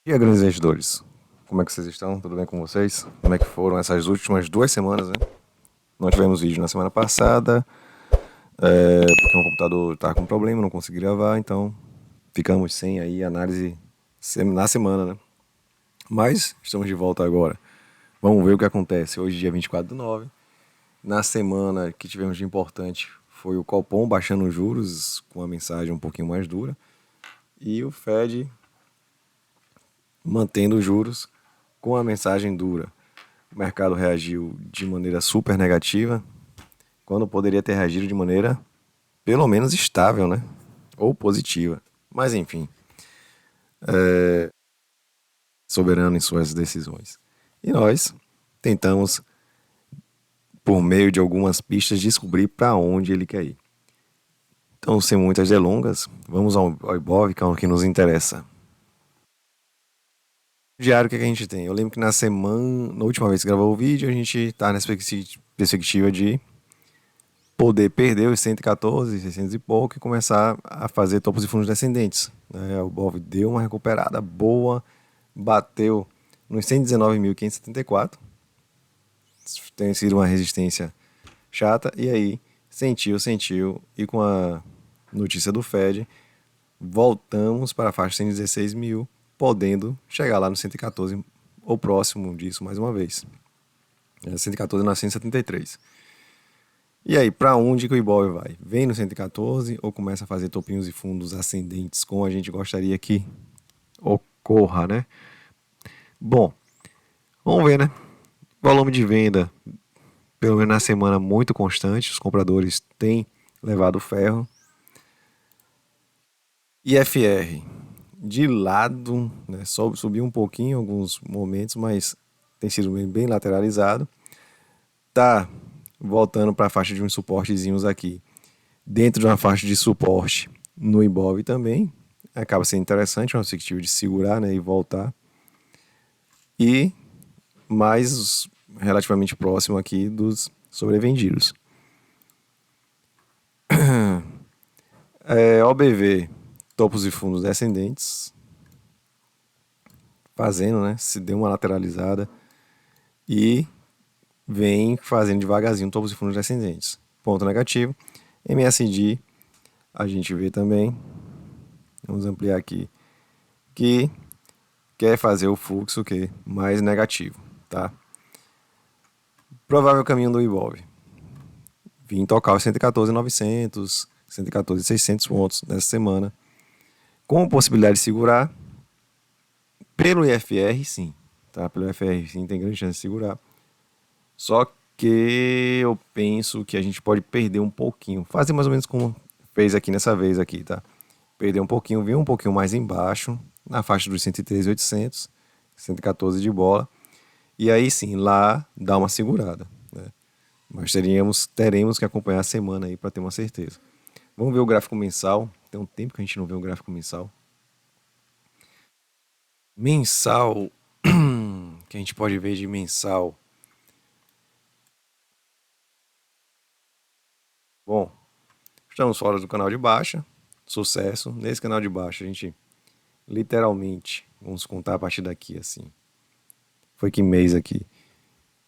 E aí, grandes investidores, como é que vocês estão? Tudo bem com vocês? Como é que foram essas últimas 2 semanas, né? Não tivemos vídeo na semana passada, porque o computador estava com problema, não consegui gravar, então ficamos sem aí análise na semana, né? Mas estamos de volta agora. Vamos ver o que acontece. Hoje, dia 24/9. Na semana que tivemos de importante foi o Copom baixando os juros com uma mensagem um pouquinho mais dura e o Fed mantendo os juros com a mensagem dura. O mercado reagiu de maneira super negativa, quando poderia ter reagido de maneira pelo menos estável, né? Ou positiva. Mas enfim, soberano em suas decisões. E nós tentamos, por meio de algumas pistas, descobrir para onde ele quer ir. Então, sem muitas delongas, vamos ao Ibov, que é o que nos interessa. Diário, o que a gente tem? Eu lembro que na última vez que gravou o vídeo, a gente está nessa perspectiva de poder perder os 114, 600 e pouco e começar a fazer topos e fundos descendentes, né? O Ibov deu uma recuperada boa, bateu nos 119.574, tem sido uma resistência chata, e aí sentiu, e com a notícia do Fed, voltamos para a faixa de 116 mil, podendo chegar lá no 114 ou próximo disso mais uma vez. 114 na 173. E aí, para onde que o Ibov vai? Vem no 114 ou começa a fazer topinhos e fundos ascendentes como a gente gostaria que ocorra, né? Bom, vamos ver, né? Volume de venda, pelo menos na semana, muito constante. Os compradores têm levado ferro. IFR, de lado, né? Subiu um pouquinho em alguns momentos, mas tem sido bem lateralizado. Tá voltando para a faixa de uns suportezinhos aqui. Dentro de uma faixa de suporte no Ibov também. Acaba sendo interessante, uma perspectiva de segurar, né, e voltar. E mais relativamente próximo aqui dos sobrevendidos. OBV, topos e fundos descendentes. Fazendo, né? Se deu uma lateralizada. E vem fazendo devagarzinho topos e fundos descendentes. Ponto negativo. MSD, a gente vê também. Vamos ampliar aqui. Que quer fazer o fluxo que mais negativo, tá? Provável caminho do Ibov. Vim tocar os 114.900, 114.600 pontos nessa semana. Com possibilidade de segurar. Pelo IFR, sim. Tá? Pelo IFR, sim, tem grande chance de segurar. Só que eu penso que a gente pode perder um pouquinho. Fazer mais ou menos como fez aqui nessa vez aqui, tá? Perder um pouquinho, vir um pouquinho mais embaixo, na faixa dos 113.800, 114 de bola. E aí sim, lá dá uma segurada, né? Mas teremos que acompanhar a semana aí para ter uma certeza. Vamos ver o gráfico mensal. Tem um tempo que a gente não vê um gráfico mensal. Mensal, que a gente pode ver de mensal. Bom, estamos fora do canal de baixa. Sucesso. Nesse canal de baixa a gente literalmente, vamos contar a partir daqui assim. Foi que mês aqui?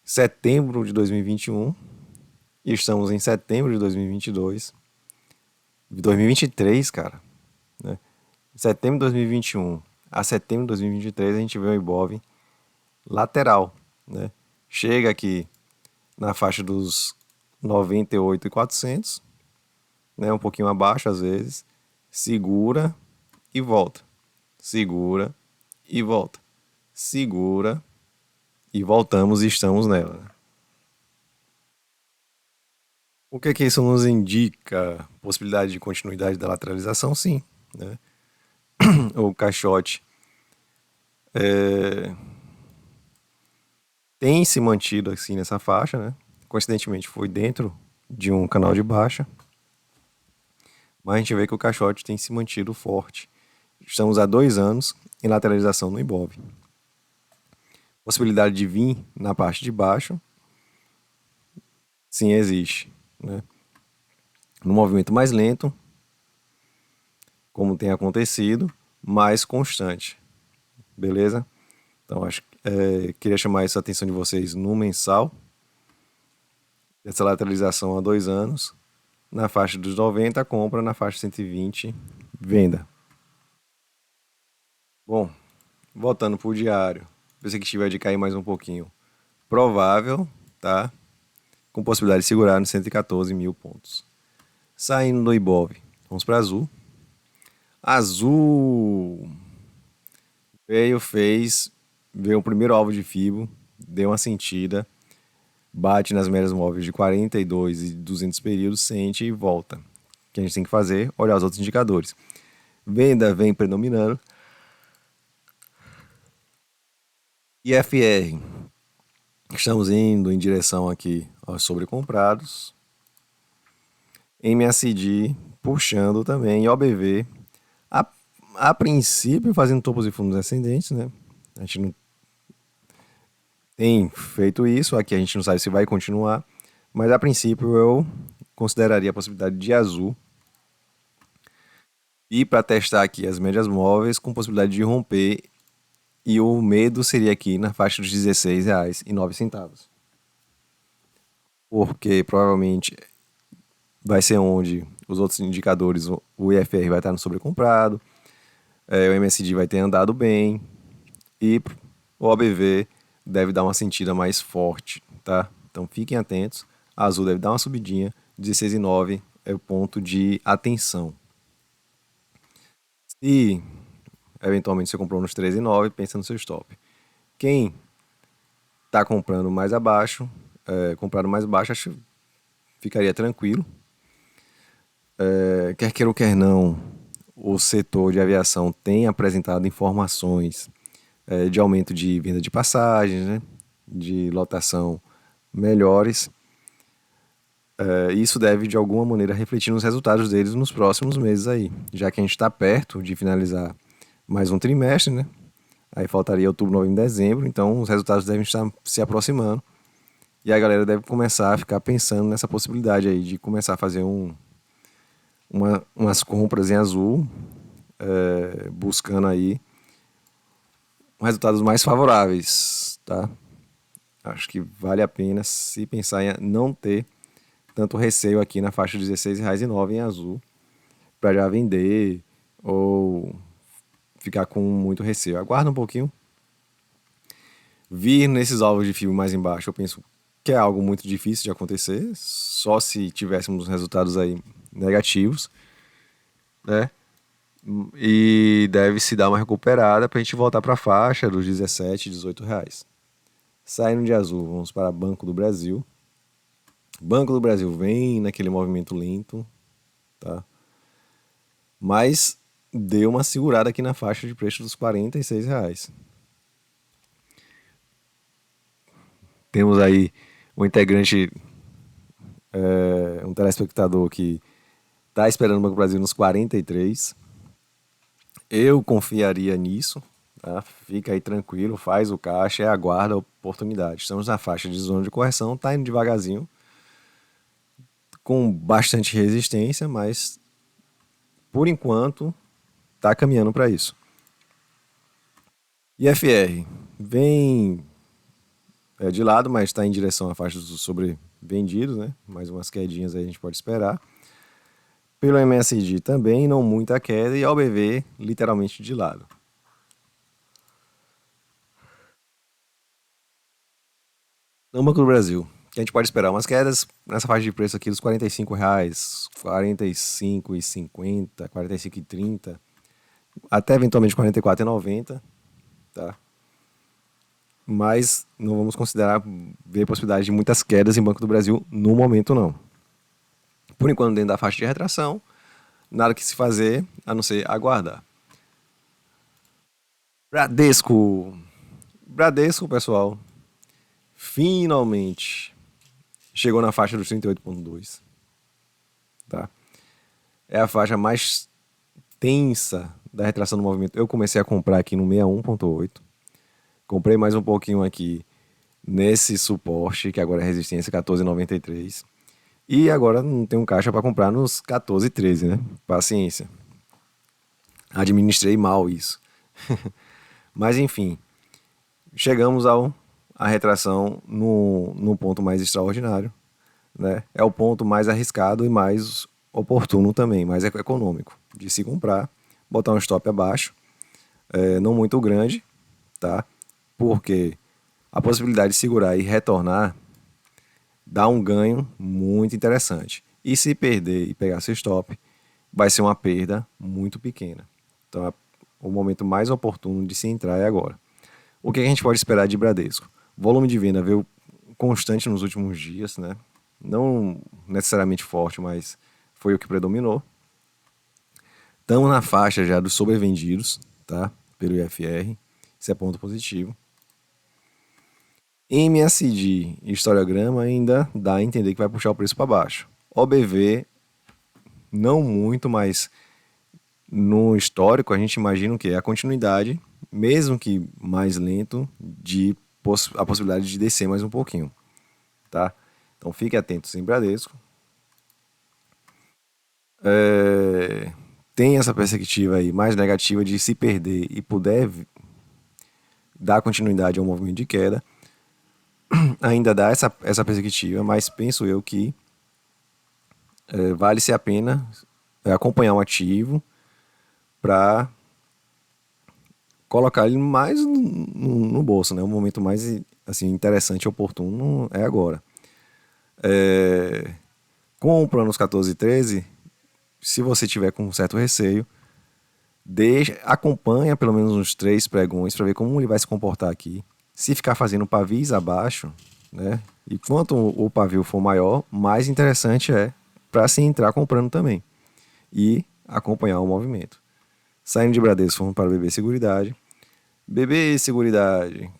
Setembro de 2021. E estamos em setembro de 2022. 2023, cara, né? Setembro de 2021 a setembro de 2023 a gente vê o Ibov lateral, né? Chega aqui na faixa dos 98.400, né? Um pouquinho abaixo às vezes, segura e volta, segura e volta, segura e voltamos e estamos nela, né? O que é que isso nos indica? Possibilidade de continuidade da lateralização, sim, né? O caixote tem se mantido assim nessa faixa, né? Coincidentemente foi dentro de um canal de baixa, mas a gente vê que o caixote tem se mantido forte. Estamos há 2 anos em lateralização no Ibov. Possibilidade de vir na parte de baixo, sim, existe, né? No movimento mais lento, como tem acontecido, mais constante. beleza? Então, queria chamar essa atenção de vocês no mensal, essa lateralização a 2 anos, na faixa dos 90, compra, na faixa 120, venda. Bom, voltando para o diário, perspectiva de cair mais um pouquinho. Provável, tá? Com possibilidade de segurar nos 114 mil pontos. Saindo do Ibov, vamos para Azul. Azul veio o primeiro alvo de FIBO, deu uma sentida, bate nas médias móveis de 42 e 200 períodos, sente e volta. O que a gente tem que fazer? Olhar os outros indicadores. Venda vem predominando. IFR, estamos indo em direção aqui aos sobrecomprados. MACD puxando também. E OBV, a princípio, fazendo topos e fundos ascendentes, né? A gente não tem feito isso, aqui a gente não sabe se vai continuar, mas a princípio eu consideraria a possibilidade de Azul e para testar aqui as médias móveis com possibilidade de romper, e o medo seria aqui na faixa dos R$16,09. Porque provavelmente vai ser onde os outros indicadores, o IFR vai estar no sobrecomprado, o MSD vai ter andado bem e o OBV deve dar uma sentida mais forte, tá? Então fiquem atentos. A Azul deve dar uma subidinha, 16,9 é o ponto de atenção. Se eventualmente você comprou nos 13,9, pensa no seu stop. Quem está comprando mais abaixo, acho que ficaria tranquilo. Quer queira ou quer não, o setor de aviação tem apresentado informações de aumento de venda de passagens, né? De lotação melhores. Isso deve, de alguma maneira, refletir nos resultados deles nos próximos meses aí, já que a gente está perto de finalizar mais um trimestre, né? Aí faltaria outubro, novembro e dezembro, então os resultados devem estar se aproximando. E a galera deve começar a ficar pensando nessa possibilidade aí de começar a fazer umas compras em Azul, buscando aí resultados mais favoráveis, tá? Acho que vale a pena se pensar em não ter tanto receio aqui na faixa de R$16,09 em Azul para já vender ou ficar com muito receio. Aguarda um pouquinho. Vir nesses alvos de FIBO mais embaixo, eu penso que é algo muito difícil de acontecer, só se tivéssemos resultados aí negativos, né? E deve se dar uma recuperada para a gente voltar para a faixa dos 17, R$18. Saindo de Azul, vamos para Banco do Brasil. Banco do Brasil vem naquele movimento lento, tá? Mas deu uma segurada aqui na faixa de preço dos R$46. Temos aí um integrante, um telespectador que está esperando o Banco do Brasil nos 43. Eu confiaria nisso, tá? Fica aí tranquilo, faz o caixa e aguarda a oportunidade. Estamos na faixa de zona de correção, tá indo devagarzinho, com bastante resistência, mas por enquanto tá caminhando para isso. IFR vem de lado, mas está em direção à faixa dos sobrevendidos, né? Mais umas quedinhas aí a gente pode esperar. Pelo MSD também, não muita queda, e OBV literalmente de lado. No Banco do Brasil, que a gente pode esperar umas quedas nessa faixa de preço aqui dos R$45, 45,50, 45,30, até eventualmente R$44,90, tá? Mas não vamos considerar ver possibilidade de muitas quedas em Banco do Brasil no momento, não. Por enquanto, dentro da faixa de retração, nada que se fazer, a não ser aguardar. Bradesco, pessoal, finalmente chegou na faixa dos 38,2. Tá? É a faixa mais tensa da retração do movimento. Eu comecei a comprar aqui no 61,8. Comprei mais um pouquinho aqui nesse suporte, que agora é resistência 14,93. E agora não tenho caixa para comprar nos 14,13, né? Paciência. Administrei mal isso. Mas enfim, chegamos ao a retração no ponto mais extraordinário, né? É o ponto mais arriscado e mais oportuno também, mais econômico de se comprar, botar um stop abaixo, não muito grande, tá? Porque a possibilidade de segurar e retornar dá um ganho muito interessante. E se perder e pegar seu stop, vai ser uma perda muito pequena. Então, o momento mais oportuno de se entrar é agora. O que a gente pode esperar de Bradesco? Volume de venda veio constante nos últimos dias, né? Não necessariamente forte, mas foi o que predominou. Estamos na faixa já dos sobrevendidos, tá? Pelo IFR. Isso é ponto positivo. MACD e historiograma ainda dá a entender que vai puxar o preço para baixo. OBV, não muito, mas no histórico a gente imagina o que? A continuidade, mesmo que mais lento, de a possibilidade de descer mais um pouquinho. Tá? Então fique atento em Bradesco. Tem essa perspectiva aí mais negativa de se perder e puder dar continuidade ao movimento de queda. Ainda dá essa perspectiva, mas penso eu que vale-se a pena acompanhar um ativo para colocar ele mais no bolso, né? O momento mais assim, interessante e oportuno é agora. Compra nos 14 e 13, se você tiver com um certo receio, acompanha pelo menos uns 3 pregões para ver como ele vai se comportar aqui. Se ficar fazendo pavis abaixo, né? E quanto o pavio for maior, mais interessante é para se entrar comprando também e acompanhar o movimento. Saindo de Bradesco, fomos para BB Seguridade. BB Seguridade.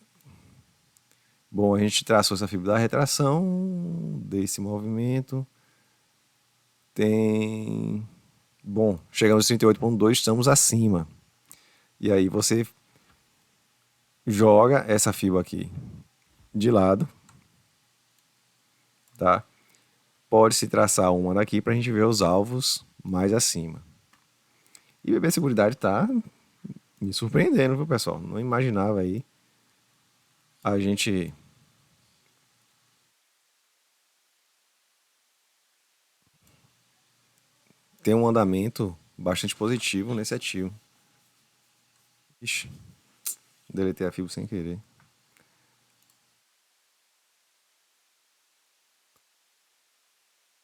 Bom, a gente traçou essa fibra da retração desse movimento. Tem... Bom, chegamos a 38,2, estamos acima. E aí você joga essa fibra aqui de lado, tá? Pode se traçar uma daqui para a gente ver os alvos mais acima. E BB Seguridade tá me surpreendendo, viu, pessoal? Não imaginava aí a gente ter um andamento bastante positivo nesse ativo. Ixi, deletei a fibra sem querer.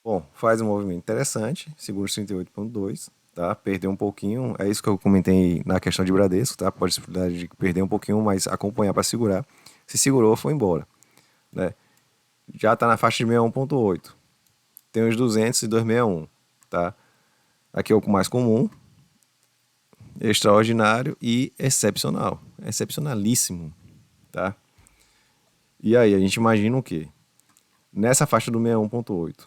Bom, faz um movimento interessante, segura os 38,2, tá? Perdeu um pouquinho, é isso que eu comentei na questão de Bradesco, tá? Pode ser possibilidade de perder um pouquinho, mas acompanhar para segurar. Se segurou, foi embora, né? Já está na faixa de 61,8. Tem os 200 e 261, tá? Aqui é o mais comum, extraordinário e excepcional. Excepcionalíssimo, tá? E aí, a gente imagina o quê? Nessa faixa do 61,8,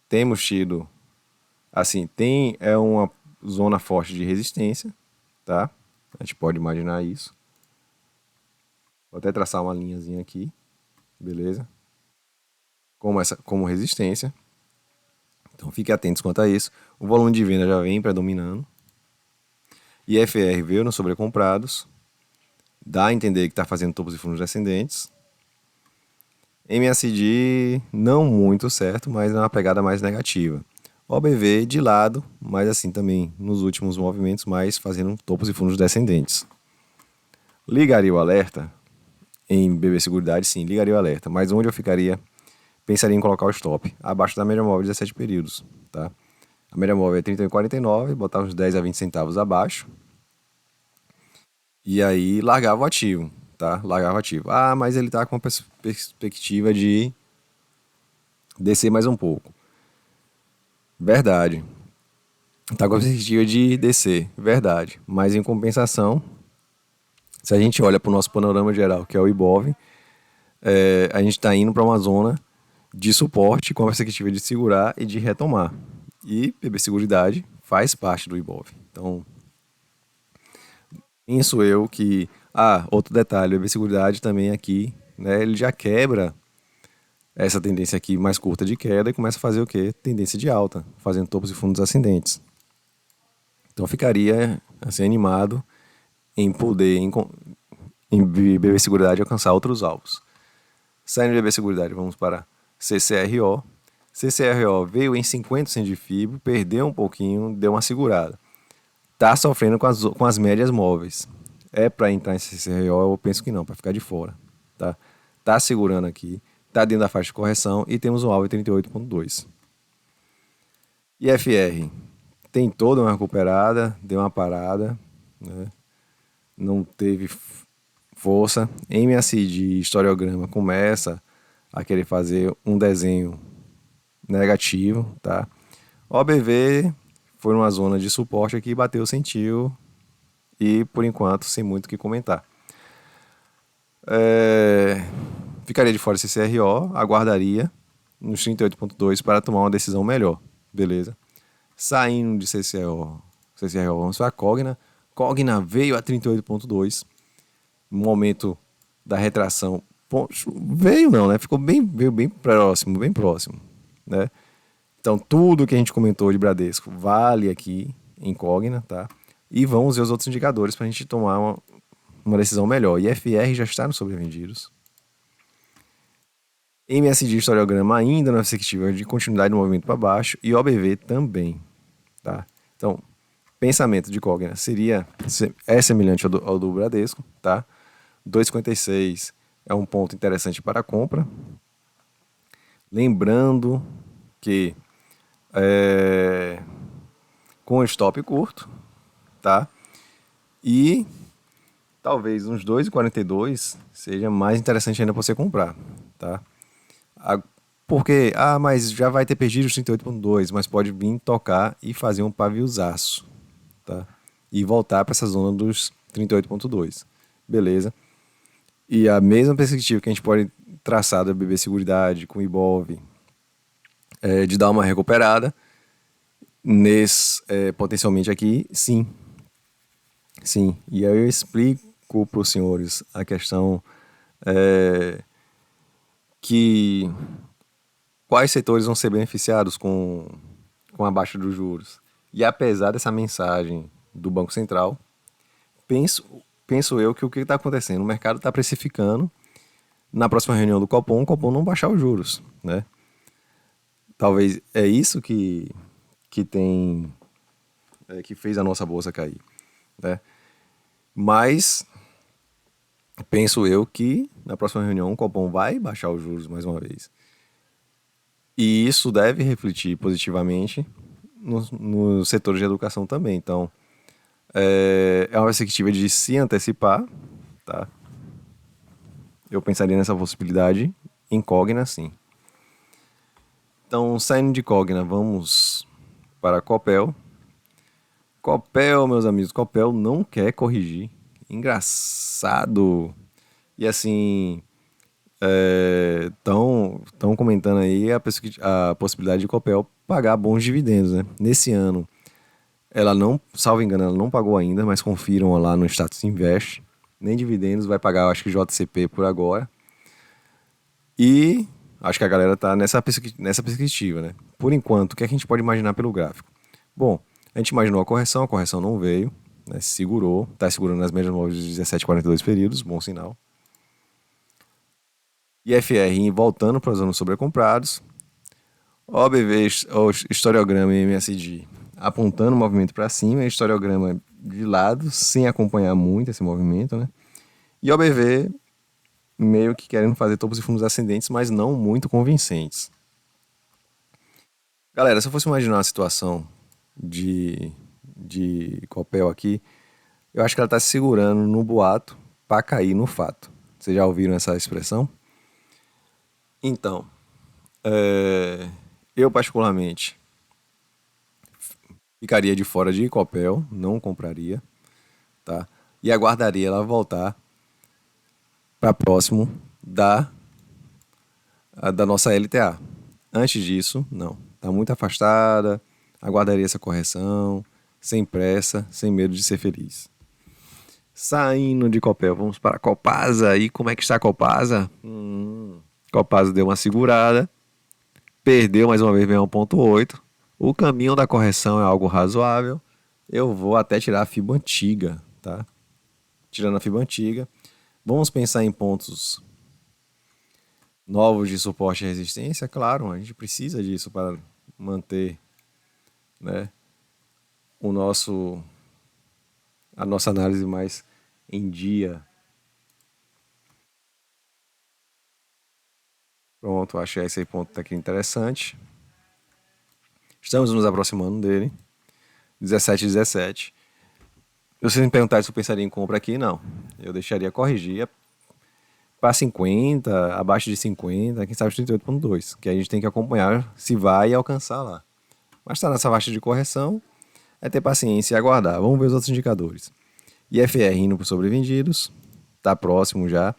temos tido, assim, é uma zona forte de resistência, tá? A gente pode imaginar isso. Vou até traçar uma linhazinha aqui, beleza? Como resistência. Então fique atentos quanto a isso. O volume de venda já vem predominando. IFR veio nos sobrecomprados. Dá a entender que está fazendo topos e fundos descendentes. MACD não muito certo, mas é uma pegada mais negativa. OBV de lado, mas assim também nos últimos movimentos, mais fazendo topos e fundos descendentes. Ligaria o alerta? Em BB Seguridade, sim, ligaria o alerta. Mas onde eu pensaria em colocar o stop? Abaixo da média móvel de 17 períodos, tá? A média móvel é 31,49, botar uns 10 a 20 centavos abaixo. E aí largava o ativo, tá? Largava o ativo. Ah, mas ele tá com uma perspectiva de descer mais um pouco. Verdade. Tá com a perspectiva de descer, verdade. Mas em compensação, se a gente olha para o nosso panorama geral, que é o Ibov, a gente está indo para uma zona de suporte com a perspectiva de segurar e de retomar. E BB Seguridade faz parte do Ibov. Então, penso eu que... outro detalhe, o BB Seguridade também aqui, né, ele já quebra essa tendência aqui mais curta de queda e começa a fazer o quê? Tendência de alta, fazendo topos e fundos ascendentes. Então ficaria assim animado em poder, em BB Seguridade, alcançar outros alvos. Saindo de BB Seguridade, vamos para CCRO. CCRO veio em 50% de FIBO, perdeu um pouquinho, deu uma segurada. Tá sofrendo com as médias móveis. É para entrar em CCRO? Eu penso que não, para ficar de fora. Tá segurando aqui, tá dentro da faixa de correção e temos um alvo em 38,2. IFR tem toda uma recuperada, deu uma parada, né? Não teve força. MACD historiograma começa a querer fazer um desenho negativo, tá? OBV foi numa zona de suporte aqui, bateu, sentiu e por enquanto sem muito o que comentar. Ficaria de fora esse CRO, aguardaria nos 38,2 para tomar uma decisão melhor, beleza? Saindo de CCRO, vamos para a Cogna. Cogna veio a 38,2, momento da retração. Veio não, né? Veio bem próximo, né? Então tudo que a gente comentou de Bradesco vale aqui em Cogna, tá? E vamos ver os outros indicadores para a gente tomar uma decisão melhor. IFR já está nos sobrevendidos. MSD historiograma ainda na perspectiva de continuidade do movimento para baixo e OBV também, tá? Então, pensamento de Cogna é semelhante ao do Bradesco, tá? 2,56 é um ponto interessante para a compra. Lembrando que com stop curto, tá? E talvez uns 2,42 seja mais interessante ainda para você comprar, tá? Porque, mas já vai ter perdido os 38,2, mas pode vir tocar e fazer um paviozaço, tá? E voltar para essa zona dos 38,2, beleza? E a mesma perspectiva que a gente pode traçar da BB Seguridade com o Ibov, de dar uma recuperada, potencialmente aqui, sim. Sim, e aí eu explico para os senhores a questão que quais setores vão ser beneficiados com a baixa dos juros. E apesar dessa mensagem do Banco Central, penso eu que o que está acontecendo? O mercado está precificando na próxima reunião do Copom, o Copom não baixar os juros, né? Talvez é isso que fez a nossa bolsa cair, né? Mas penso eu que na próxima reunião o Copom vai baixar os juros mais uma vez. E isso deve refletir positivamente no setor de educação também. Então, é uma perspectiva de se antecipar, tá? Eu pensaria nessa possibilidade em Cogna, sim. Então, saindo de Cogna, vamos para Copel. Copel, meus amigos, Copel não quer corrigir. Engraçado. E assim, estão comentando aí a possibilidade de Copel pagar bons dividendos, né? Nesse ano, ela não, salvo engano, ela não pagou ainda, mas confiram lá no Status Invest. Nem dividendos, vai pagar, acho que JCP por agora. E acho que a galera tá nessa perspectiva, né? Por enquanto, o que a gente pode imaginar pelo gráfico? Bom, a gente imaginou a correção não veio, né? Segurou, está segurando nas médias móveis de 17,42 períodos, bom sinal. IFR voltando para os anos sobrecomprados. OBV, o historiograma e MSD apontando o movimento para cima, historiograma de lado, sem acompanhar muito esse movimento, né? E OBV meio que querendo fazer topos e fundos ascendentes, mas não muito convincentes. Galera, se eu fosse imaginar uma situação de Copel aqui, eu acho que ela está se segurando no boato para cair no fato. Vocês já ouviram essa expressão? Então, eu particularmente ficaria de fora de Copel, não compraria, tá? E aguardaria ela voltar para próximo da nossa LTA. Antes disso, não. Está muito afastada, aguardaria essa correção, sem pressa, sem medo de ser feliz. Saindo de Copel, vamos para a Copasa. E como é que está a Copasa? Copasa deu uma segurada, perdeu mais uma vez 1,8. O caminho da correção é algo razoável. Eu vou até tirar a FIBO antiga, tá? tirando a fibra antiga. Vamos pensar em pontos novos de suporte e resistência? Claro, a gente precisa disso para manter, né, o nosso, a nossa análise mais em dia. Pronto, achei esse ponto aqui interessante. Estamos nos aproximando dele. 17,17. Se vocês me perguntarem se eu pensaria em compra aqui, não. Eu deixaria corrigir para 50, abaixo de 50, quem sabe 38,2, que a gente tem que acompanhar se vai alcançar lá. Mas está nessa faixa de correção, é ter paciência e aguardar. Vamos ver os outros indicadores. IFR indo para sobrevendidos, está próximo já.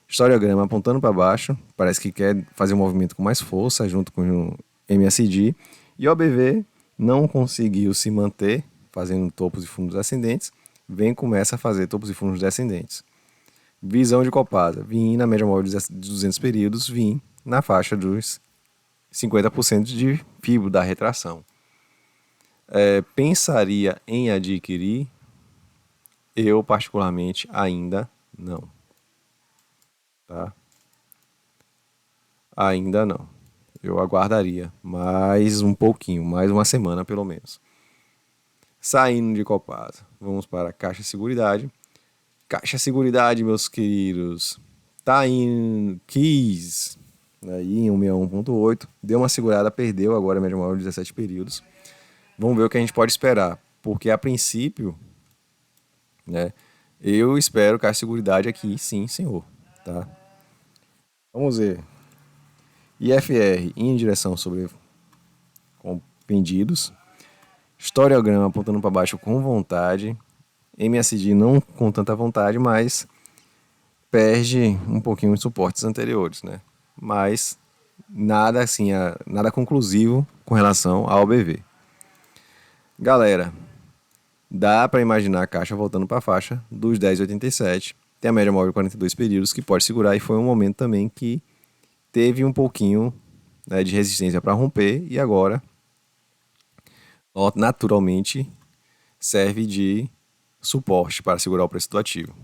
Historiograma apontando para baixo, parece que quer fazer um movimento com mais força junto com o MSD. E o OBV não conseguiu se manter fazendo topos e fundos ascendentes, começa a fazer topos e fundos descendentes. Visão de Copasa, vim na média móvel de 200 períodos, vim na faixa dos 50% de fibra da retração. Pensaria em adquirir? Eu, particularmente, ainda não. Tá? Ainda não. Eu aguardaria mais um pouquinho, mais uma semana pelo menos. Saindo de Copasa, vamos para a Caixa Seguridade. Caixa Seguridade, meus queridos, tá em quis aí em 161,8, deu uma segurada, perdeu agora a média móvel de 17 períodos. Vamos ver o que a gente pode esperar, porque a princípio, né, eu espero Caixa Seguridade aqui, sim, senhor, tá? Vamos ver. IFR em direção sobre com pendidos. Historiograma apontando para baixo com vontade. MSD não com tanta vontade, mas perde um pouquinho de suportes anteriores, né? Mas nada assim, nada conclusivo com relação ao BV. Galera, dá para imaginar a caixa voltando para a faixa dos 10,87. Tem a média móvel de 42 períodos que pode segurar e foi um momento também que teve um pouquinho, né, de resistência para romper e agora naturalmente serve de suporte para segurar o preço do ativo.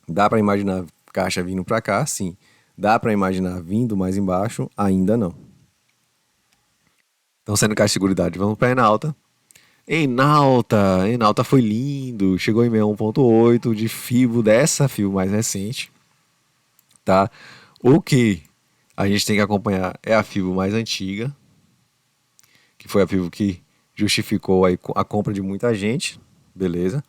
Dá para imaginar caixa vindo para cá? Sim. Dá para imaginar vindo mais embaixo? Ainda não. Então, sendo Caixa de Seguridade, vamos para a Enalta. Enalta foi lindo, chegou em 61,8 de FIBO, dessa FIBO mais recente. Tá? O que a gente tem que acompanhar é a FIBO mais antiga, que foi a FIBO que justificou a compra de muita gente, beleza?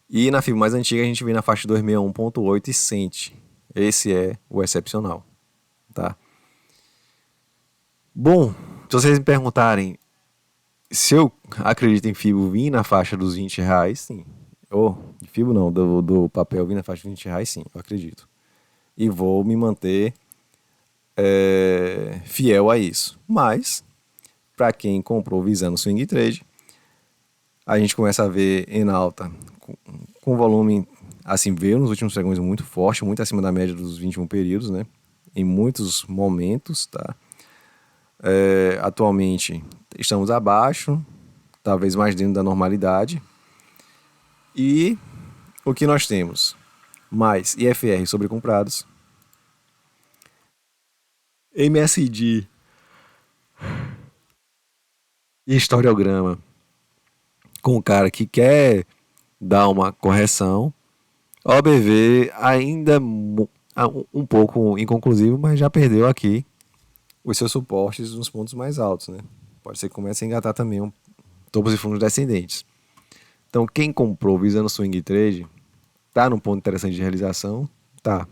E na FIBO mais antiga a gente vem na faixa 261,8 e sente. Esse é o excepcional, tá? Bom, se vocês me perguntarem se eu acredito em FIBO vir na faixa dos R$ 20, sim. De FIBO não, do papel vir na faixa dos R$ 20, sim, eu acredito. E vou me manter fiel a isso. Mas, para quem comprou visando swing trade, a gente começa a ver em alta com volume, assim, veio nos últimos pregões muito forte, muito acima da média dos 21 períodos, né? Em muitos momentos, tá? Atualmente estamos abaixo, talvez mais dentro da normalidade. E o que nós temos? Mais IFR sobrecomprados, MSD e historiograma com o cara que quer dar uma correção. OBV ainda um pouco inconclusivo, mas já perdeu aqui os seus suportes nos pontos mais altos, né? Pode ser que comece a engatar também topos e fundos descendentes. Então, quem comprou visando swing trade, tá num ponto interessante de realização? Tá.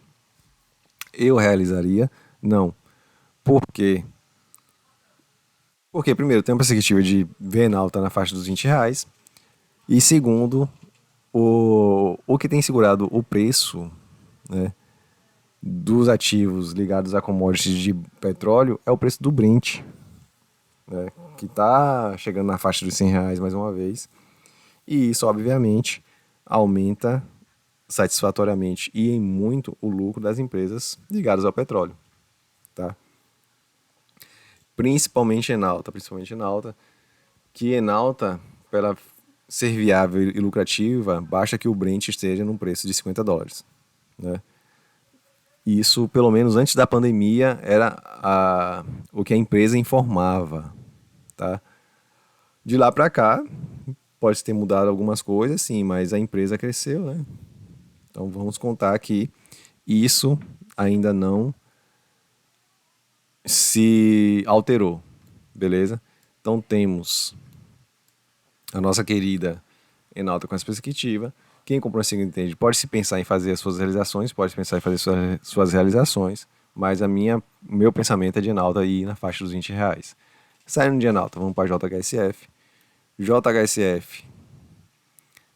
Eu realizaria? Não. Por quê? Porque, primeiro, tem uma perspectiva de ver na alta na faixa dos R$ 20. E, segundo, o que tem segurado o preço, né, dos ativos ligados a commodities de petróleo é o preço do Brent, né, que está chegando na faixa dos R$ 100 mais uma vez. E isso, obviamente, aumenta satisfatoriamente e em muito o lucro das empresas ligadas ao petróleo. Tá? Principalmente Enalta, que Enalta, para ela ser viável e lucrativa, basta que o Brent esteja num preço de $50, né? E isso, pelo menos antes da pandemia, era o que a empresa informava, tá? De lá para cá, pode ter mudado algumas coisas, sim, mas a empresa cresceu, né? Então vamos contar que isso ainda não se alterou, beleza? Então temos a nossa querida Enalta com essa perspectiva. Quem comprou a Sigma entende pode se pensar em fazer as suas realizações, pode pensar em fazer suas realizações, mas meu pensamento é de Enalta ir na faixa dos R$ 20. Saindo de Enalta, vamos para JHSF. JHSF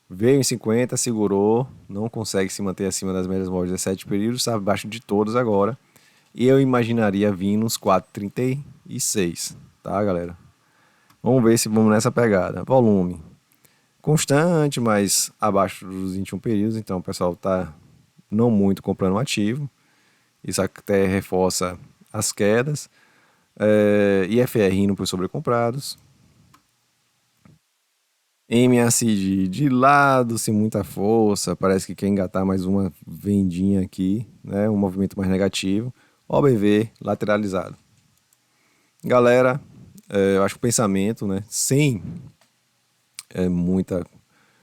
veio em 50, segurou, não consegue se manter acima das médias móveis de 7 períodos, está abaixo de todos agora. E eu imaginaria vir nos 4,36, tá, galera? Vamos ver se vamos nessa pegada. Volume constante, mas abaixo dos 21 períodos, então o pessoal tá não muito comprando um ativo. Isso até reforça as quedas. IFR indo por sobrecomprados. MACD de lado, sem muita força, parece que quer engatar mais uma vendinha aqui, né? Um movimento mais negativo. OBV lateralizado. Galera, eu acho que o pensamento, né? Sem muita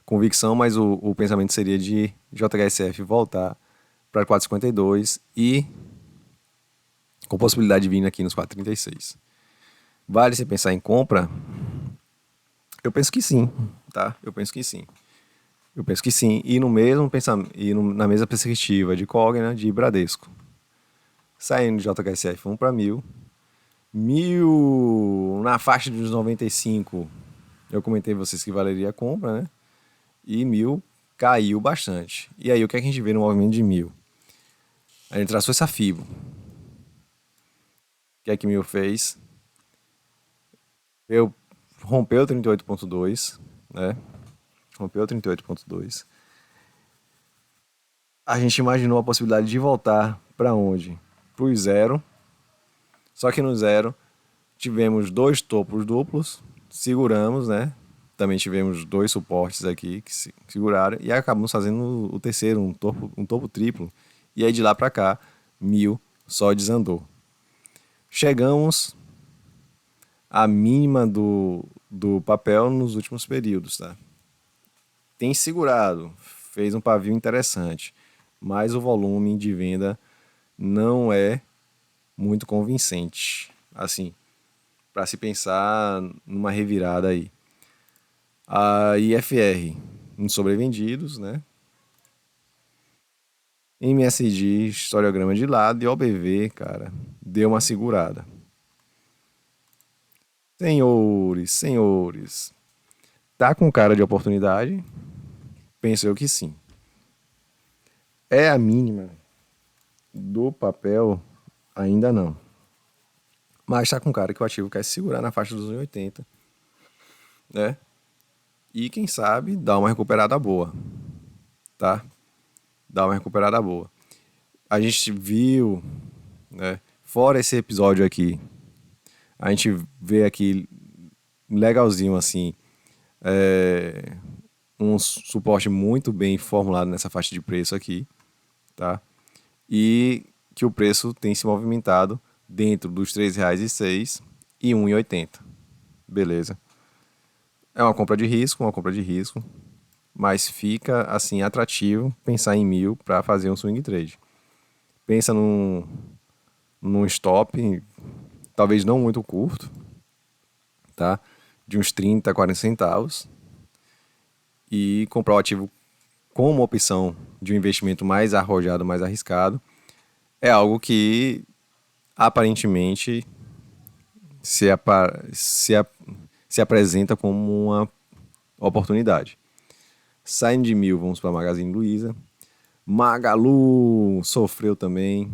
convicção, mas o pensamento seria de JHSF voltar para 4,52 e com possibilidade de vir aqui nos 4,36. Vale se pensar em compra? Eu penso que sim, tá? Eu penso que sim. Eu penso que sim. E no mesmo pensamento, na mesma perspectiva de Cogna, de Bradesco. Saindo de JHSF 1 para 1.000. 1.000 na faixa dos 95. Eu comentei a vocês que valeria a compra, né? E 1.000 caiu bastante. E aí, o que é que a gente vê no movimento de 1.000? A gente traçou essa FIBO. O que é que 1.000 fez? Rompeu 38,2, né? Rompeu 38,2. A gente imaginou a possibilidade de voltar para onde? Para o zero. Só que no zero tivemos dois topos duplos, seguramos, né? Também tivemos dois suportes aqui que seguraram e acabamos fazendo o terceiro, um topo triplo. E aí de lá para cá, 1.000 só desandou. Chegamos à mínima do papel nos últimos períodos, tá? Tem segurado, fez um pavio interessante, mas o volume de venda não é muito convincente, assim, para se pensar numa revirada aí. A IFR em sobrevendidos, né? MSD, historiograma de lado e OBV, cara, deu uma segurada. Senhores, tá com cara de oportunidade? Penso eu que sim. É a mínima do papel? Ainda não. Mas tá com cara que o ativo quer se segurar na faixa dos 1,80, né? E quem sabe dá uma recuperada boa, tá? Dá uma recuperada boa. A gente viu, né? Fora esse episódio aqui, a gente vê aqui legalzinho assim, um suporte muito bem formulado nessa faixa de preço aqui, tá? E que o preço tem se movimentado dentro dos R$3,06 e R$1,80. Beleza. É uma compra de risco, mas fica assim atrativo pensar em 1.000 para fazer um swing trade. Pensa num stop, talvez não muito curto, tá? De uns 30, 40 centavos e comprar o ativo com uma opção de um investimento mais arrojado, mais arriscado, é algo que aparentemente se apresenta como uma oportunidade. Saindo de 1.000, vamos para Magazine Luiza. Magalu sofreu também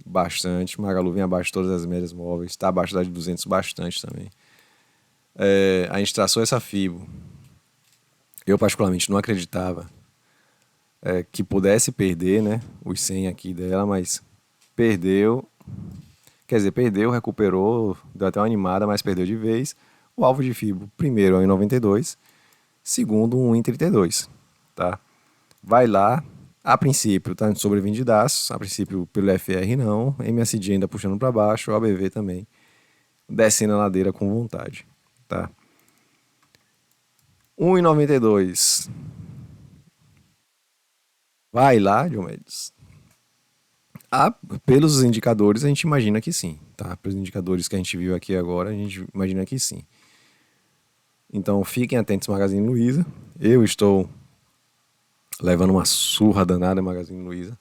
bastante. Magalu vem abaixo de todas as médias móveis, está abaixo da de 200 bastante também. A gente traçou essa FIBO. Eu particularmente não acreditava que pudesse perder, né, os 100 aqui dela, mas perdeu. Quer dizer, perdeu, recuperou, deu até uma animada, mas perdeu de vez. O alvo de FIBO primeiro é em 92, segundo um 1,32, tá? Vai lá, a princípio tá sobrevendidaço, a princípio pelo FR não, MSD ainda puxando para baixo, o ABV também descendo a ladeira com vontade, tá? 1,92. Vai lá, Diomedes. Ah, pelos indicadores a gente imagina que sim, tá? Pelos indicadores que a gente viu aqui agora, a gente imagina que sim. Então fiquem atentos, Magazine Luiza. Eu estou levando uma surra danada, Magazine Luiza.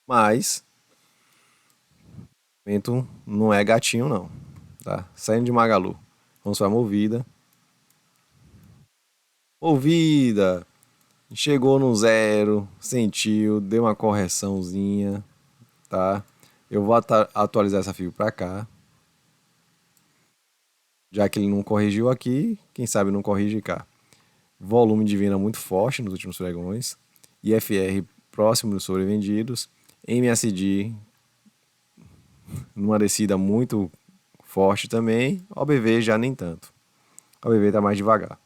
Mas o momento não é gatinho não, tá? Saindo de Magalu, vamos para Movida. Movida chegou no zero, sentiu, deu uma correçãozinha, tá? Eu vou atualizar essa fibra para cá. Já que ele não corrigiu aqui, quem sabe não corrige cá. Volume de venda muito forte nos últimos pregões. IFR próximo dos sobrevendidos. MSD numa descida muito forte também. OBV já nem tanto. OBV está mais devagar.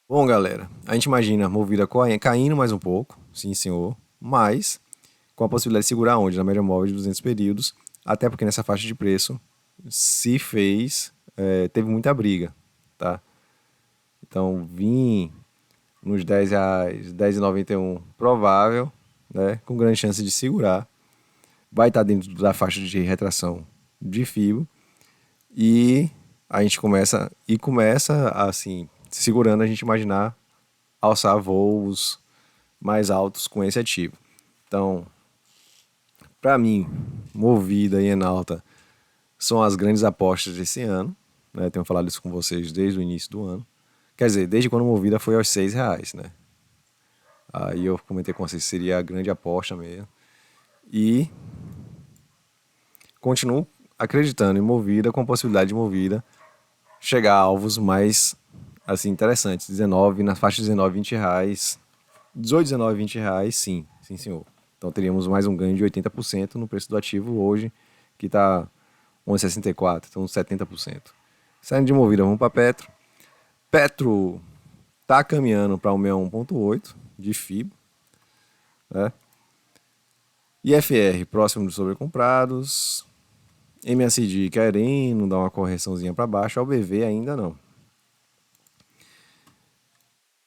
Bom, galera, a gente imagina a Movida caindo mais um pouco, sim senhor, mas com a possibilidade de segurar onde? Na média móvel de 200 períodos, até porque nessa faixa de preço se fez, teve muita briga, tá? Então, vim nos R$10, R$10,91 provável, né? Com grande chance de segurar. Vai estar dentro da faixa de retração de fibra. E a gente começa assim, segurando a gente imaginar alçar voos mais altos com esse ativo. Então, para mim, Movida e Enalta são as grandes apostas desse ano, né? Tenho falado isso com vocês desde o início do ano. Quer dizer, desde quando a Movida foi aos R$6, né? Aí eu comentei com vocês que seria a grande aposta mesmo. E continuo acreditando em Movida, com a possibilidade de Movida chegar a alvos mais assim interessantes. 19, na faixa de 19, R$20. 18, 19, R$20, sim, sim senhor. Então teríamos mais um ganho de 80% no preço do ativo hoje, que está 11,64, então 70%. Saindo de Movida, vamos para Petro. Petro está caminhando para 161,8 de FIB, né? IFR próximo dos sobrecomprados. MSD querendo dar uma correçãozinha para baixo. OBV ainda não.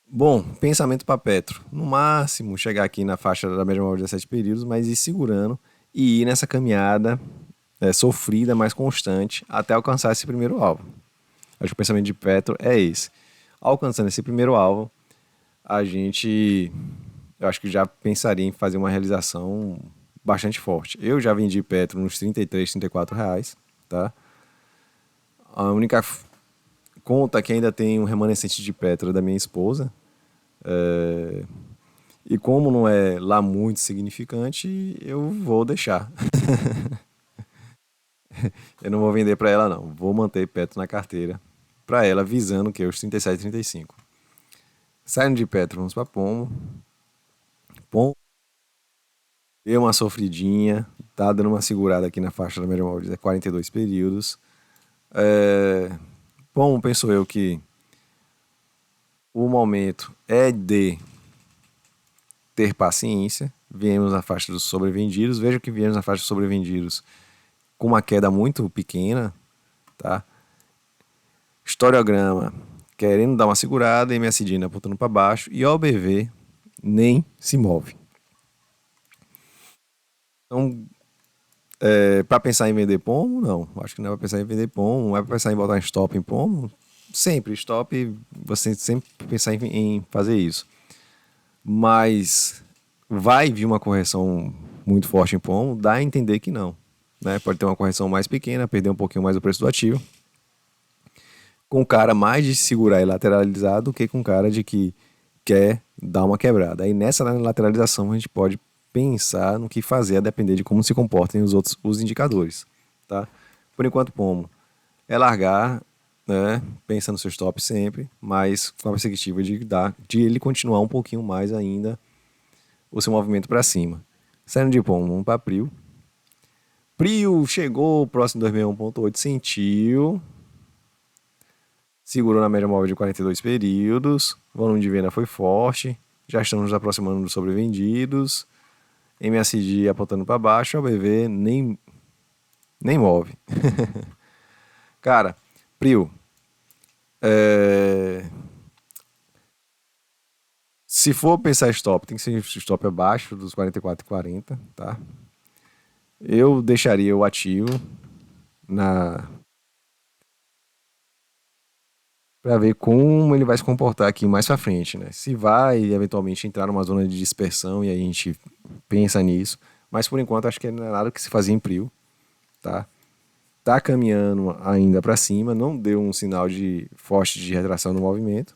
Bom, pensamento para Petro. No máximo, chegar aqui na faixa da média móvel de 17 períodos, mas ir segurando e ir nessa caminhada sofrida, mas constante, até alcançar esse primeiro alvo. Acho que o pensamento de Petro é esse. Alcançando esse primeiro alvo, eu acho que já pensaria em fazer uma realização bastante forte. Eu já vendi Petro nos R$33, R$34, tá? A única conta que ainda tem um remanescente de Petro é da minha esposa. E como não é lá muito significante, eu vou deixar. Eu não vou vender para ela não. Vou manter Petro na carteira para ela, visando que os 37, 35. Saindo de Petro, vamos para Pombo. Pombo deu uma sofridinha, tá dando uma segurada aqui na faixa da média móvel de 42 períodos. Bom, penso eu que o momento é de ter paciência. Viemos na faixa dos sobrevendidos. Veja que viemos na faixa dos sobrevendidos com uma queda muito pequena, tá? Historiograma querendo dar uma segurada, MSD apontando para baixo e OBV nem se move. Então, para pensar em vender pomo, não. Acho que não é para pensar em vender pomo, não é para pensar em botar stop em pomo. Sempre, stop, você sempre pensar em fazer isso. Mas vai vir uma correção muito forte em pomo, dá a entender que não. Né? Pode ter uma correção mais pequena, perder um pouquinho mais o preço do ativo. Com cara mais de segurar e lateralizar do que com cara de que quer dar uma quebrada. Aí nessa lateralização a gente pode pensar no que fazer a depender de como se comportem os indicadores, tá? Por enquanto, Pomo é largar, né? Pensa no seu stop sempre, mas com a perspectiva de ele continuar um pouquinho mais ainda o seu movimento para cima. Saindo de Pomo, vamos para Prio. Prio chegou próximo do 261,8, sentiu, segurou na média móvel de 42 períodos, volume de venda foi forte, já estamos nos aproximando dos sobrevendidos, MACD apontando para baixo, o BV nem move. Cara, Prio, se for pensar stop, tem que ser stop abaixo dos 44,40, tá? Eu deixaria o ativo na para ver como ele vai se comportar aqui mais para frente, né? Se vai eventualmente entrar numa zona de dispersão e aí a gente pensa nisso, mas por enquanto acho que não é nada que se fazia em Prio, tá? Tá caminhando ainda para cima, não deu um sinal de forte de retração no movimento,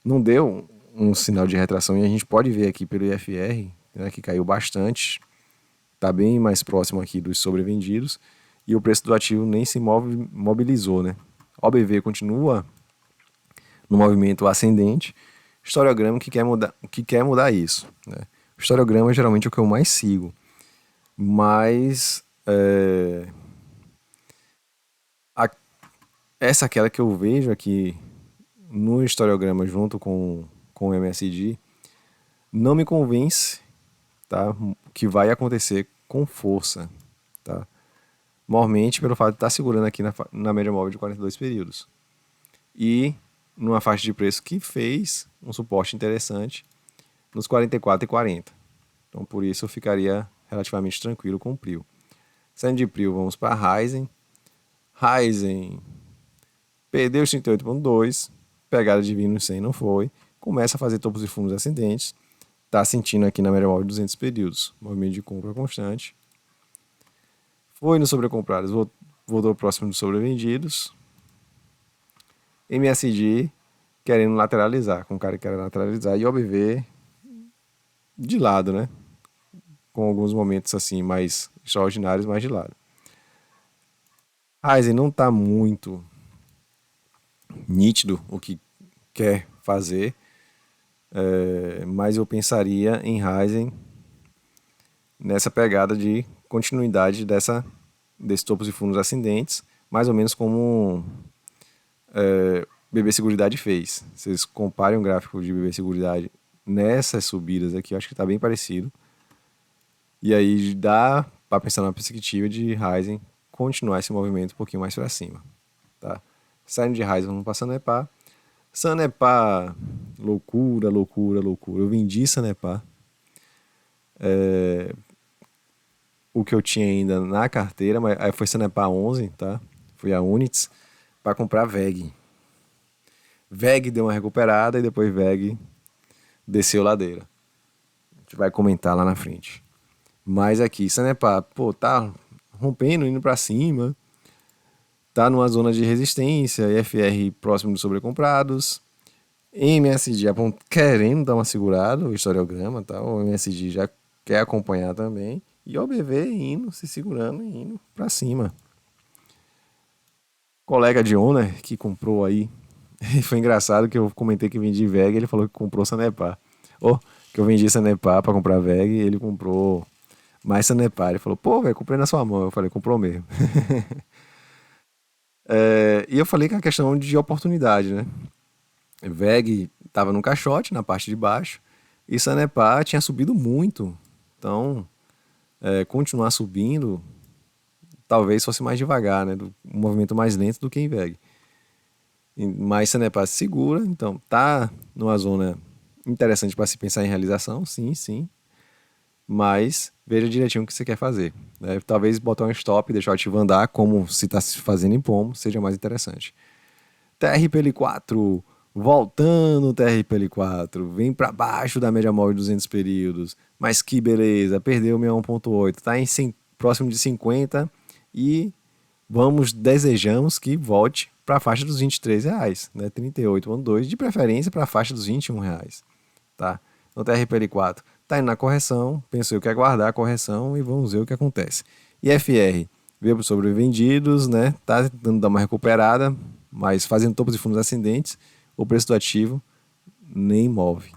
não deu um sinal de retração e a gente pode ver aqui pelo IFR, né, que caiu bastante, tá bem mais próximo aqui dos sobrevendidos e o preço do ativo nem se mobilizou, né? O OBV continua no movimento ascendente, historiograma que quer mudar isso, né? O historiograma é geralmente o que eu mais sigo, mas a, essa aquela que eu vejo aqui no historiograma junto com o MSD não me convence, tá? Que vai acontecer com força, tá? Mormente pelo fato de estar segurando aqui na média móvel de 42 períodos. E numa faixa de preço que fez um suporte interessante nos 44,40. Então por isso eu ficaria relativamente tranquilo com o Prio. Saindo de Prio, vamos para Ryzen. Ryzen perdeu os 38,2, pegada de vir no 100 não foi, começa a fazer topos e fundos ascendentes, está sentindo aqui na média móvel de 200 períodos, movimento de compra constante. Foi nos sobrecomprados, voltou próximo dos sobrevendidos. MSD querendo lateralizar, com o cara que quer lateralizar, e OBV de lado, né? Com alguns momentos assim mais extraordinários, mas de lado. Ryzen não está muito nítido o que quer fazer, mas eu pensaria em Ryzen nessa pegada de continuidade desses topos e fundos ascendentes, mais ou menos como BB Seguridade fez. Vocês comparem o gráfico de BB Seguridade nessas subidas aqui, eu acho que está bem parecido. E aí dá para pensar na perspectiva de Ryzen continuar esse movimento um pouquinho mais para cima. Tá? Saindo de Ryzen, vamos para Sanepar. Sanepar, loucura, loucura, loucura. Eu vendi Sanepar. O que eu tinha ainda na carteira, mas aí foi Sanepar 11, tá? Fui a Units para comprar VEG. VEG deu uma recuperada e depois VEG desceu ladeira. A gente vai comentar lá na frente. Mas aqui, Sanepar, pô, tá rompendo, indo para cima. Tá numa zona de resistência, IFR próximo dos sobrecomprados. MSD querendo dar uma segurada, o historiograma, tá? O MSD já quer acompanhar também. E o OBV indo, se segurando e indo para cima. Colega de Owner que comprou aí. Foi engraçado que eu comentei que vendi VEG, ele falou que comprou Sanepar. Ou que eu vendi Sanepar para comprar VEG e ele comprou mais Sanepar. Ele falou, pô, velho, comprei na sua mão. Eu falei, comprou mesmo. E eu falei que é a questão de oportunidade, né? VEG estava no caixote, na parte de baixo, e Sanepar tinha subido muito. Então, continuar subindo talvez fosse mais devagar, né? Um movimento mais lento do que em VEG. Mas Sanepar se segura, então tá numa zona interessante para se pensar em realização, sim, sim. Mas veja direitinho o que você quer fazer, né? Talvez botar um stop, deixar o ativo andar, como se está se fazendo em pomo, seja mais interessante. TRPL4, voltando o TRPL4, vem para baixo da média móvel de 200 períodos, mas que beleza, perdeu o 61,8, está próximo de 50 e desejamos que volte para a faixa dos R$ 23, né? 38,2, de preferência para a faixa dos R$ 21, tá? No TRPL4 está indo na correção, pensou que ia guardar a correção e vamos ver o que acontece. IFR veio para os sobrevendidos, né? Tá tentando dar uma recuperada, mas fazendo topos e fundos ascendentes, o preço do ativo nem move.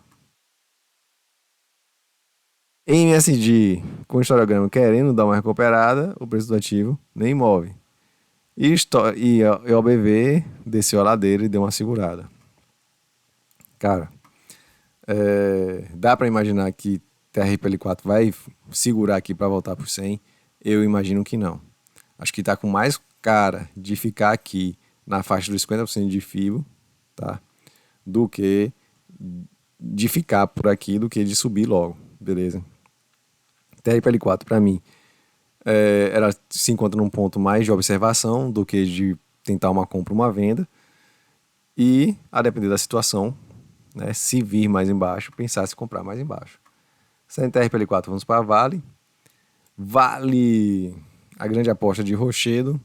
MSD com histograma querendo dar uma recuperada, o preço do ativo nem move. E OBV desceu a ladeira e deu uma segurada. Cara, dá para imaginar que TRPL4 vai segurar aqui para voltar por 100? Eu imagino que não. Acho que tá com mais cara de ficar aqui na faixa dos 50% de FIBO, tá? Do que de ficar por aqui, do que de subir logo, beleza? TRPL4 para mim ela se encontra num ponto mais de observação do que de tentar uma compra ou uma venda. E, a depender da situação, né, se vir mais embaixo, pensar se comprar mais embaixo. Saindo TRPL4, vamos para Vale. Vale, a grande aposta de Rochedo.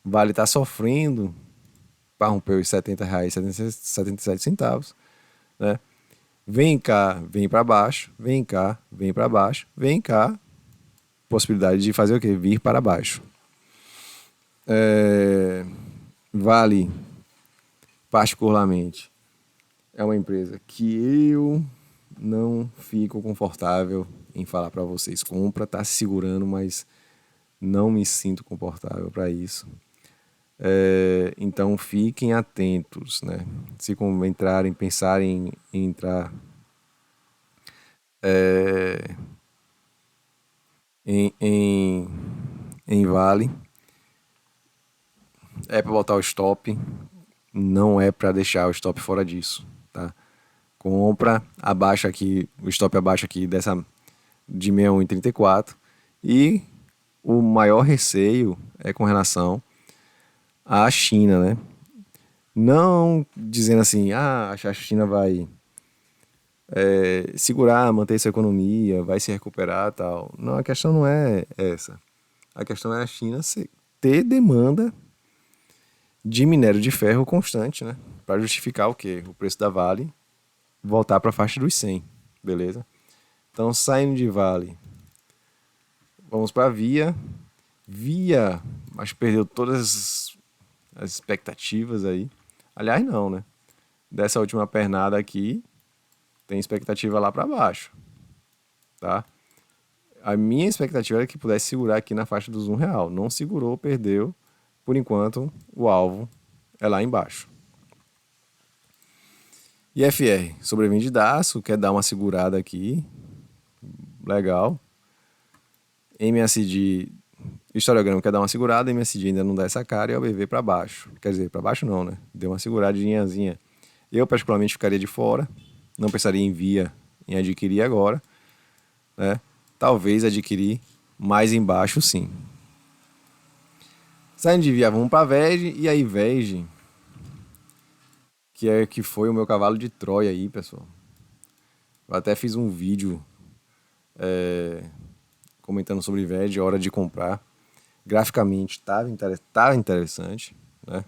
Vale está sofrendo para romper os R$ 70,77, né? Vem cá, vem para baixo, vem cá, vem para baixo, vem cá. Possibilidade de fazer o quê? Vir para baixo. Vale, particularmente, é uma empresa que eu não fico confortável em falar para vocês. Compra, tá se segurando, mas não me sinto confortável para isso. Então fiquem atentos, né? Se entrarem, pensarem em entrar em Vale, é para botar o stop, não é para deixar o stop fora disso, tá? Compra abaixo aqui, o stop abaixo aqui dessa de 61,34 e o maior receio é com relação à China, né? Não dizendo assim, a China vai segurar, manter sua economia, vai se recuperar, tal. Não, a questão não é essa. A questão é a China ter demanda de minério de ferro constante, né? Para justificar o quê? O preço da Vale voltar para a faixa dos 100, beleza? Então, saindo de Vale, vamos para Via. Via, acho que perdeu todas as expectativas aí. Aliás, não, né? Dessa última pernada aqui, tem expectativa lá para baixo, tá? A minha expectativa era que pudesse segurar aqui na faixa dos R$ 1. Não segurou, perdeu. Por enquanto, o alvo é lá embaixo. IFR, sobrevendidaço, quer dar uma segurada aqui. Legal. MSD, histograma quer dar uma segurada, MSD ainda não dá essa cara e o OBV para baixo. Quer dizer, para baixo não, né? Deu uma seguradinhazinha. Eu, particularmente, ficaria de fora. Não pensaria em adquirir agora, né? Talvez adquirir mais embaixo, sim. Saindo de Via, vamos para VEG. E aí, VEG, que foi o meu cavalo de Troia aí, pessoal. Eu até fiz um vídeo comentando sobre VEG, hora de comprar. Graficamente estava interessante, né?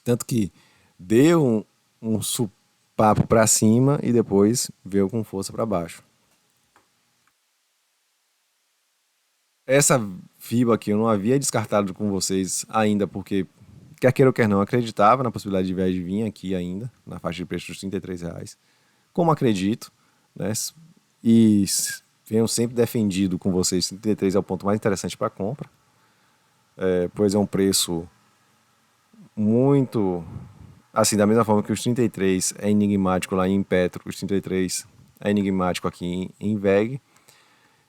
Tanto que deu um papo para cima e depois veio com força para baixo. Essa FIBA aqui eu não havia descartado com vocês ainda, porque, quer queira ou quer não, acreditava na possibilidade de VEG vir aqui ainda, na faixa de preço dos R$ 33. Como acredito, né? E venho sempre defendido com vocês, 33 é o ponto mais interessante para compra, pois é um preço muito, assim, da mesma forma que os 33 é enigmático lá em Petro, os 33 é enigmático aqui em VEG,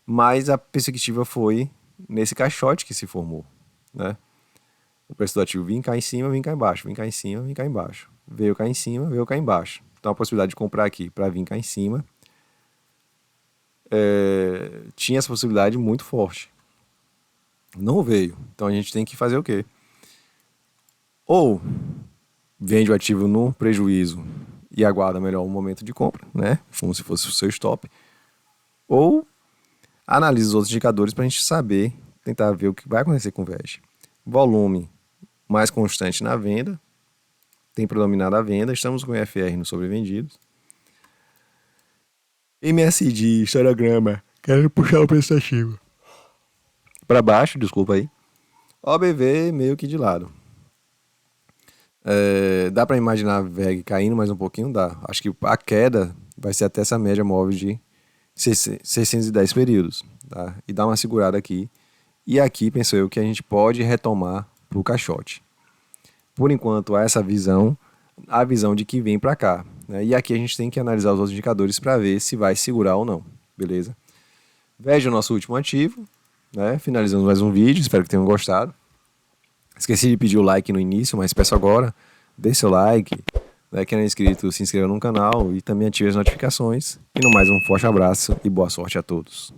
mas a perspectiva foi nesse caixote que se formou, né? O preço do ativo vinha cá em cima, vinha cá embaixo, vinha cá em cima, vinha cá embaixo. Veio cá em cima, veio cá embaixo. Então a possibilidade de comprar aqui para vir cá em cima tinha essa possibilidade muito forte. Não veio. Então a gente tem que fazer o quê? Ou vende o ativo no prejuízo e aguarda melhor o momento de compra, né? Como se fosse o seu stop. Ou analisa os outros indicadores para a gente saber, tentar ver o que vai acontecer com o VEG. Volume mais constante na venda, tem predominado a venda, estamos com IFR nos sobrevendidos. MSD, histograma, quero puxar o preço ativo para baixo, desculpa aí. OBV meio que de lado. Dá para imaginar a VEG caindo mais um pouquinho? Dá. Acho que a queda vai ser até essa média móvel de 610 períodos, tá? E dá uma segurada aqui. E aqui, penso eu, que a gente pode retomar para o caixote. Por enquanto, há essa visão, a visão de que vem para cá, né? E aqui a gente tem que analisar os outros indicadores para ver se vai segurar ou não, beleza? Veja o nosso último ativo, né? Finalizamos mais um vídeo, espero que tenham gostado. Esqueci de pedir o like no início, mas peço agora, dê seu like, né? Quem não é inscrito, se inscreva no canal e também ative as notificações. E no mais, um forte abraço e boa sorte a todos.